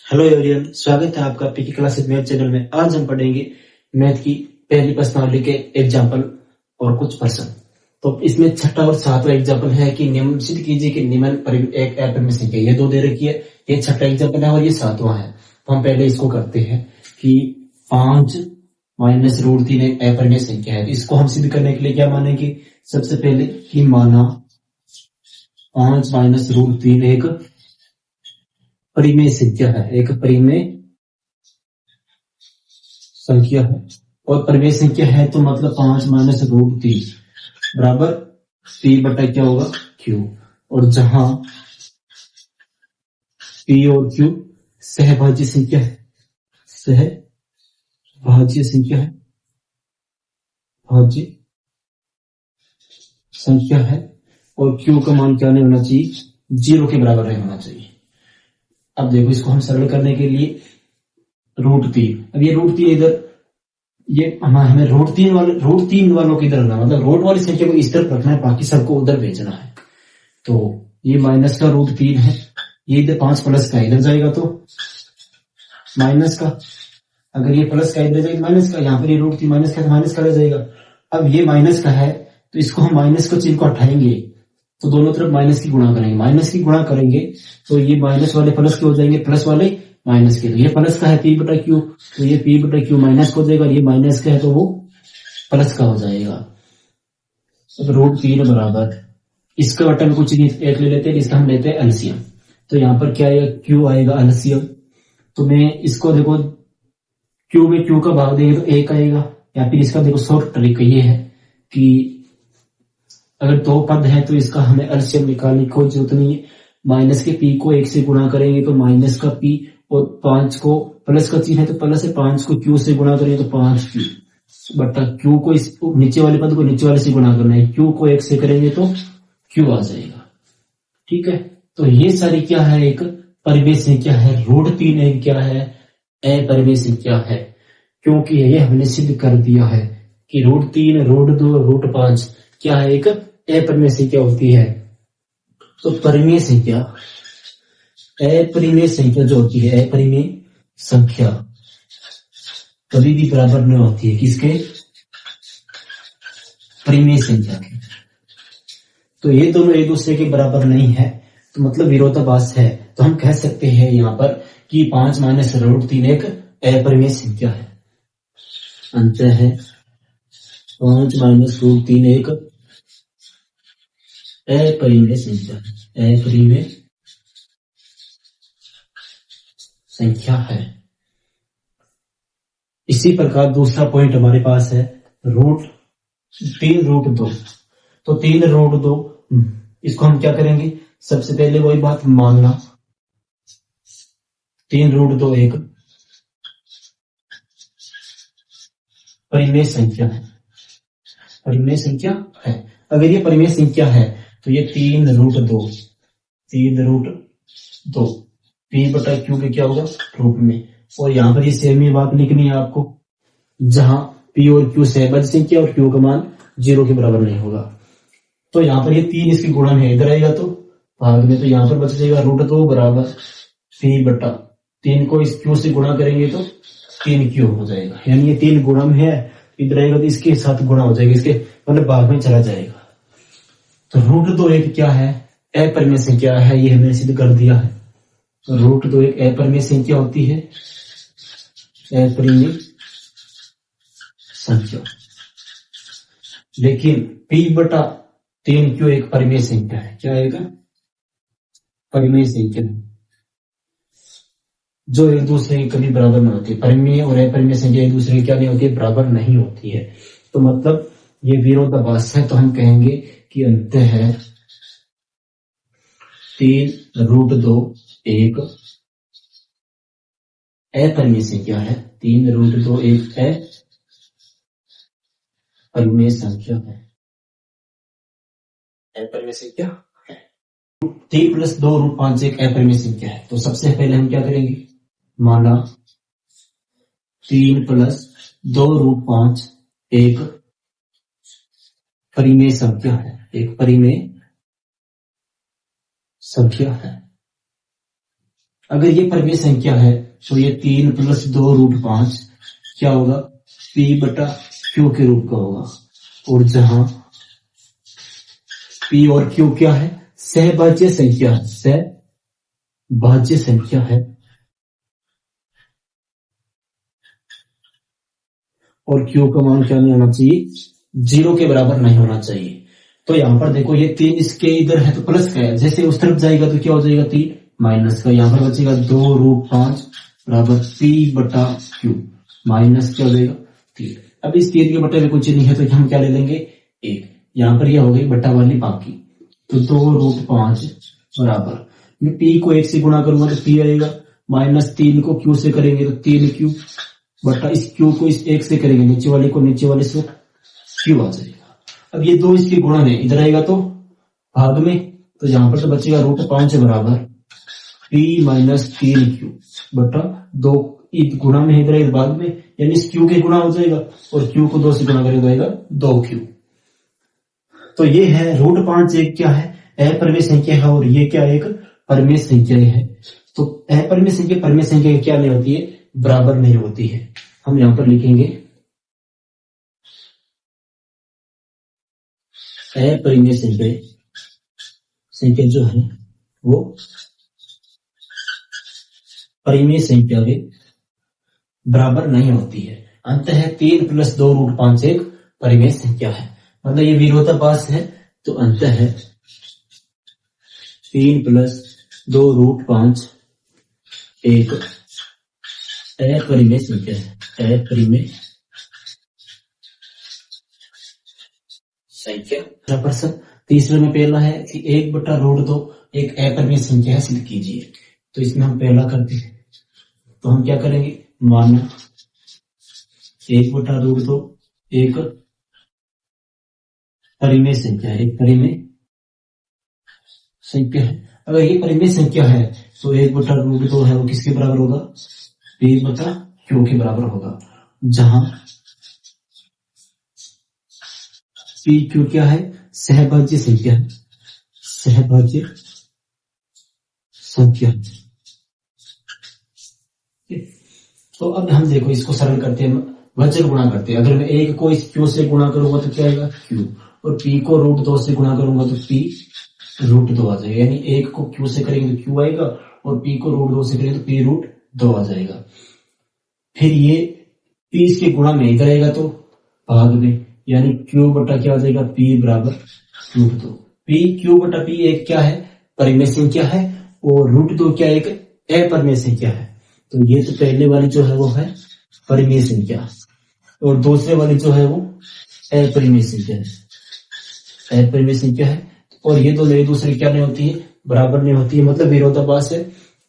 Hello everyone, स्वागत है आपका पीके क्लासेस मैथ चैनल में। आज हम पढ़ेंगे मैथ की पहली प्रश्नावली के एग्जाम्पल और कुछ प्रश्न। तो इसमें छठा और सातवां एग्जाम्पल है कि निम्न सिद्ध कीजिए कि निम्न एक अपरिमेय संख्या, ये दो दे रखी है, ये छठा एग्जाम्पल है और ये सातवां है। तो हम पहले इसको करते हैं कि 5 माइनस रूट 3 एक अपरिमेय संख्या है। इसको हम सिद्ध करने के लिए क्या मानेंगे? सबसे पहले कि माना 5 माइनस रूट 3 एक परिमेय संख्या है, एक परिमेय संख्या है। और परिमेय संख्या है तो मतलब 5 माइनस रूट 3 बराबर पी बटा क्या होगा? क्यू। और जहां पी और क्यू सहभाज्य संख्या है, सहभाज्य संख्या है, भाज्य संख्या है, और क्यू का मान क्या नहीं होना चाहिए? 0 के बराबर नहीं होना चाहिए। अब देखो, इसको हम सरल करने के लिए रूट 3, अब ये रूट 3 इधर, ये हमें रूट 3 वालों की इधर रखना, मतलब रूट वाली संख्या को इस तरफ रखना है, बाकी सबको उधर भेजना है। तो ये माइनस का रूट 3 है, ये इधर 5 प्लस का इधर जाएगा तो माइनस का, अगर ये प्लस का इधर जाएगा माइनस का, यहाँ पर ये रूट 3 माइनस का तो माइनस का रह जाएगा। अब ये माइनस का है तो इसको हम माइनस का चिन्ह को हटाएंगे तो दोनों तरफ माइनस की गुणा करेंगे, माइनस की गुणा करेंगे तो ये माइनस वाले प्लस के हो जाएंगे, प्लस वाले माइनस के। तो ये प्लस का है पी बटा क्यू, तो ये पी बटा क्यू माइनस का हो जाएगा, ये माइनस का है तो वो प्लस का हो जाएगा। अब रूट 3 बराबर, इसका बटन कुछ नहीं, एक ले लेते हैं, इसका हम लेते हैं एलसीएम। तो यहाँ पर क्या आएगा? क्यू आएगा एलसीएम। तो मैं इसको देखो, क्यू में क्यू का भाग देंगे तो एक आएगा, या फिर इसका देखो शॉर्ट ट्रिक ये है कि अगर दो पद है तो इसका हमें एलसीएम निकालने की कोई जरूरत नहीं है। माइनस के पी को 1 से गुणा करेंगे तो माइनस का पी, और 5 को प्लस का चिन्ह है तो प्लस है, 5 को क्यू से गुणा करेंगे तो 5 क्यू बटा क्यू को इस नीचे वाले पद को नीचे वाले से गुणा करना है, क्यू को 1 से करेंगे तो क्यू आ जाएगा। ठीक है, तो ये सारी क्या है? एक परिमेय संख्या है। रूट 3 एक क्या है? अपरिमेय संख्या है, क्योंकि ये हमने सिद्ध कर दिया है कि रूट 3, रूट 2, रूट 5 क्या है? एक अपरिमेय संख्या होती है। तो परिमेय संख्या, अपरिमेय संख्या जो होती है, अपरिमेय संख्या कभी भी बराबर नहीं होती है किसके? परिमेय संख्या के। तो ये दोनों एक दूसरे के बराबर नहीं है, तो मतलब विरोधाभास है। तो हम कह सकते हैं यहाँ पर कि 5 माइनस रूट 3 एक अपरिमेय संख्या है। अंतर है 5 माइनस रूट 3 एक अपरिमेय संख्या है, अपरिमेय संख्या है। इसी प्रकार दूसरा पॉइंट हमारे पास है रूट 3 रूट 2। तो 3 रूट 2, इसको हम क्या करेंगे? सबसे पहले वही बात मानना 3 रूट 2 एक परिमेय संख्या है, परिमेय संख्या है। अगर ये परिमेय संख्या है तो ये 3 रूट 2, 3 रूट 2 पी बटा क्यू के क्या होगा? रूप में। और यहाँ पर ये सेम ही बात लिखनी है आपको, जहां पी और क्यू सहभाज्य संख्या और क्यू का मान 0 के बराबर नहीं होगा। तो यहाँ पर ये 3 इसकी गुणन है, इधर आएगा तो भाग में, तो यहाँ पर बच जाएगा रूट 2 बराबर पी बटा 3 को इस क्यू से गुणा करेंगे तो 3 क्यू हो जाएगा, यानी ये 3 गुणन है, इधर आएगा तो इसके साथ गुणा हो जाएगा, इसके मतलब भाग में चला जाएगा। तो रूट 2 एक क्या है? अपरिमेय संख्या है, ये हमने सिद्ध कर दिया है। तो रूट 2 एक अपरिमेय संख्या होती है, अपरिमेय संख्या। लेकिन पी बटा 3 क्यू एक परिमेय संख्या है। क्या आएगा? परिमेय संख्या, जो एक दूसरे के कभी बराबर नहीं होती। परिमेय और अपरिमेय संख्या एक दूसरे की क्या नहीं होती? बराबर नहीं होती है। तो मतलब ये विरोधाभास है, तो हम कहेंगे कि अंत है 3 रूट 2 एक अपरिमेय संख्या है, 3 रूट 2 एक अपरिमेय संख्या है, अपरिमेय संख्या है। 3 प्लस 2 रूट 5 एक अपरिमेय संख्या है। तो सबसे पहले हम क्या करेंगे? माना 3 प्लस 2 रूट 5 एक परिमेय संख्या है, एक परिमेय संख्या है। अगर ये परिमेय संख्या है तो ये 3 + 2√5 क्या होगा, P/Q के रूप का होगा। और जहां P और Q क्या है, सहभाज्य संख्या है, सहभाज्य संख्या है, और Q का मान क्या नहीं होना चाहिए, 0 के बराबर नहीं होना चाहिए। तो यहां पर देखो ये 3 इसके इधर है तो प्लस का है, जैसे उस तरफ जाएगा तो क्या हो जाएगा, 3 माइनस का, यहां पर बचेगा 2√5 बराबर P/Q माइनस क्या हो जाएगा, 3। अब इस 3 के बटे में कुछ नहीं है तो हम क्या ले लेंगे, 1। यहां पर यह हो गई बट्टा वाली बाकी, तो 2√5 बराबर मैं P को 1 से गुणा करूंगा तो P आएगा, माइनस 3 को Q से करेंगे तो 3Q बट्टा इस Q को इस 1 से करेंगे, नीचे वाले को नीचे वाले से Q आ जाएगा। अब ये 2 इसके गुणा में इधर आएगा तो भाग में, तो यहां पर तो बचेगा √5 बराबर P - 3Q बटा 2 गुणा में इधर भाग में, यानी इस Q के गुणा हो जाएगा और Q को 2 से गुणा करेगा जाएगा 2Q। तो ये है √5 एक क्या है, अपरिमेय संख्या है, और ये क्या एक परिमेय संख्या है। तो अपरिमेय संख्या परिमेय संख्या क्या नहीं होती है, बराबर नहीं होती है। हम यहां पर लिखेंगे अपरिमेय संख्या जो है वो परिमेय संख्या के बराबर नहीं होती है। अंततः 3 + 2√5 एक परिमेय संख्या है, मतलब ये विरोधाभास है, तो अंततः 3 + 2√5 एक अपरिमेय संख्या है, अपरिमेय संख्या। प्रश्न तीसरे में पहला है कि 1/√2 एक अपरिमेय संख्या है, सिद्ध कीजिए। तो इसमें हम पहला करते हैं, तो हम क्या करेंगे, माना 1/√2 एक परिमेय संख्या है, एक परिमेय संख्या है। अगर ये परिमेय संख्या है तो 1/√2 है वो किसके बराबर होगा, P/Q के बराबर होगा, जहां PQ क्या है, सहभाज्य संख्या है, सहभाज्य संख्या। तो अब हम देखो इसको सरल करते हैं, वचन गुणा करते हैं। अगर मैं 1 को इस Q से गुणा करूंगा तो क्या आएगा, Q, और P को √2 से गुणा करूंगा तो P√2 आ जाएगा, यानी 1 को Q से करेंगे तो Q आएगा, और P को √2 से करेंगे तो P√2 आ जाएगा। फिर ये P इसके गुणा में इधर आएगा तो भाग में, यानी Q बटा क्या आ जाएगा, P बराबर √2। Q/P एक क्या है, परिमेय संख्या है, और √2 क्या एक अपरिमेय संख्या है। तो ये तो पहले वाली जो है वो है परिमेय संख्या, और दूसरे वाली जो है वो अपरिमेय संख्या है, अपरिमेय संख्या है। और ये दोनों एक दूसरे क्या नहीं होती है, बराबर नहीं होती है, मतलब विरोधाभास है।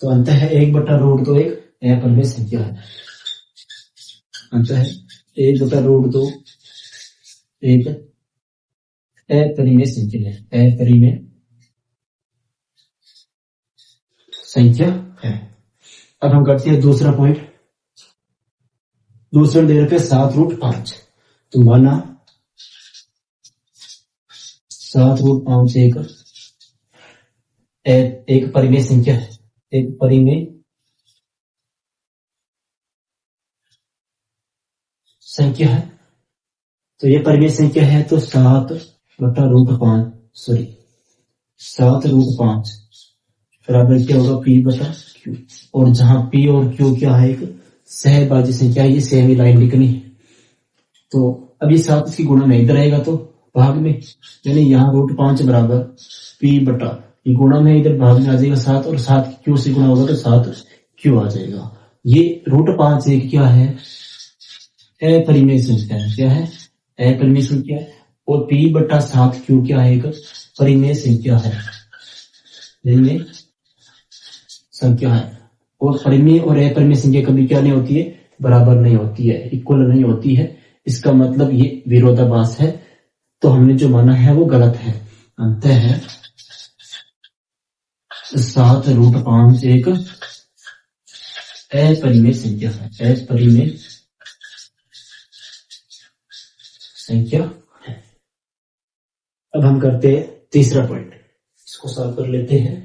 तो अंततः 1/√2 एक अपरिमेय संख्या है, अंततः 1/√2 एक अपरिमेय संख्या है, अपरिमेय संख्या है। अब हम करते हैं दूसरा पॉइंट। दूसरा दे रखे 7√5, तो माना 7√5 एक परिमेय संख्या है, एक परिमेय संख्या है। तो ये परिमेय संख्या है, तो 7/√5 बराबर क्या होगा, P/Q। और जहां P और Q क्या है, एक सहभाज्य संख्या, ये सेमी लाइन लिखनी है। तो अब ये 7 इसकी गुणा में इधर आएगा तो भाग में, यानी यहाँ √5 बराबर P/, ये गुणा में इधर भाग में आ जाएगा 7, और 7 Q से गुणा होगा तो 7Q आ जाएगा। ये √5 एक क्या है, अपरिमेय संख्या है, क्या है, अपरिमेय संख्या है। और P/7Q क्या है, एक परिमेय संख्या है, परिमेय संख्या है। और परिमेय और अपरिमेय संख्या कभी क्या नहीं होती है, बराबर नहीं होती है, इक्वल नहीं होती है। इसका मतलब ये विरोधाभास है, तो हमने जो माना है वो गलत है। अंततः 7√5 एक अपरिमेय संख्या है, अपरिमेय संख्या है। अब हम करते हैं तीसरा पॉइंट, इसको सॉल्व कर लेते हैं।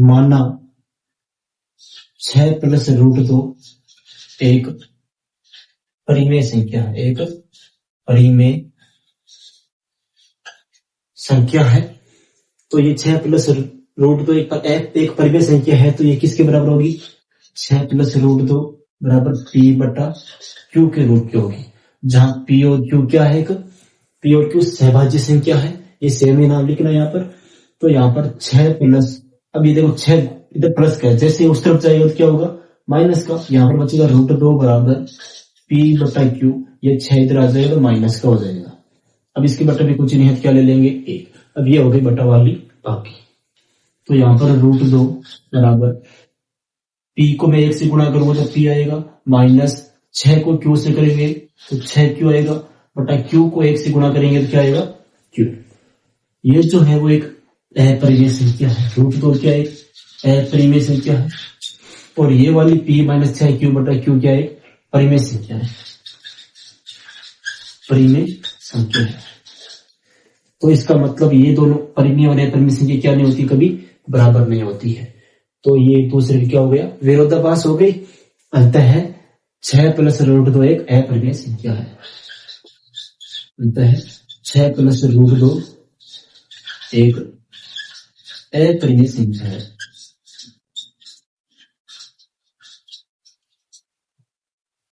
माना 6 प्लस रूट 2 एक परिमेय संख्या है, एक परिमेय संख्या है। तो ये 6 प्लस रूट 2 एक परिमेय संख्या है, तो ये किसके बराबर होगी? 6 प्लस रूट 2 बराबर पी बटा क्यू के रूप की होगी, जहां पी और क्यू क्या है? एक पी और क्यू सहभाज्य संख्या है, ये सेम ही नाम लिखना यहाँ पर। तो यहाँ पर 6 प्लस, अब ये देखो 6 इधर प्लस का है, जैसे उस तरफ जाएगा तो क्या होगा? माइनस का। यहाँ पर बचेगा रूट 2 बराबर पी बटा क्यू, ये 6 इधर आ जाएगा तो माइनस का हो जाएगा। अब इसके बटा भी कुछ नहीं है, क्या ले लेंगे? 1। अब ये हो गई बटा वाली बाकी। तो यहाँ पर रूट 2 बराबर पी को मैं 1 से गुणा करूंगा तो पी आएगा, माइनस 6 को क्यू से करेंगे तो 6 क्यू आएगा, बटा क्यू को 1 से गुणा करेंगे तो क्या आएगा? क्यू। ये जो है वो एक अपरिमेय संख्या है। रूट 2 क्या है? अपरिमेय संख्या है। और ये वाली पी माइनस 6 क्यू बटा क्यू क्या है? परिमेय संख्या है, परिमेय संख्या है। तो इसका मतलब ये दोनों परिमेय और अपरिमेय संख्या क्या नहीं होती? कभी बराबर नहीं होती है। तो ये एक दूसरे की क्या हो गया? विरोधाभास हो गई। अंतः 6 प्लस रूट 2 एक अपरिमेय संख्या है। अंतः 6 प्लस रूट 2 एक अपरिमेय संख्या है।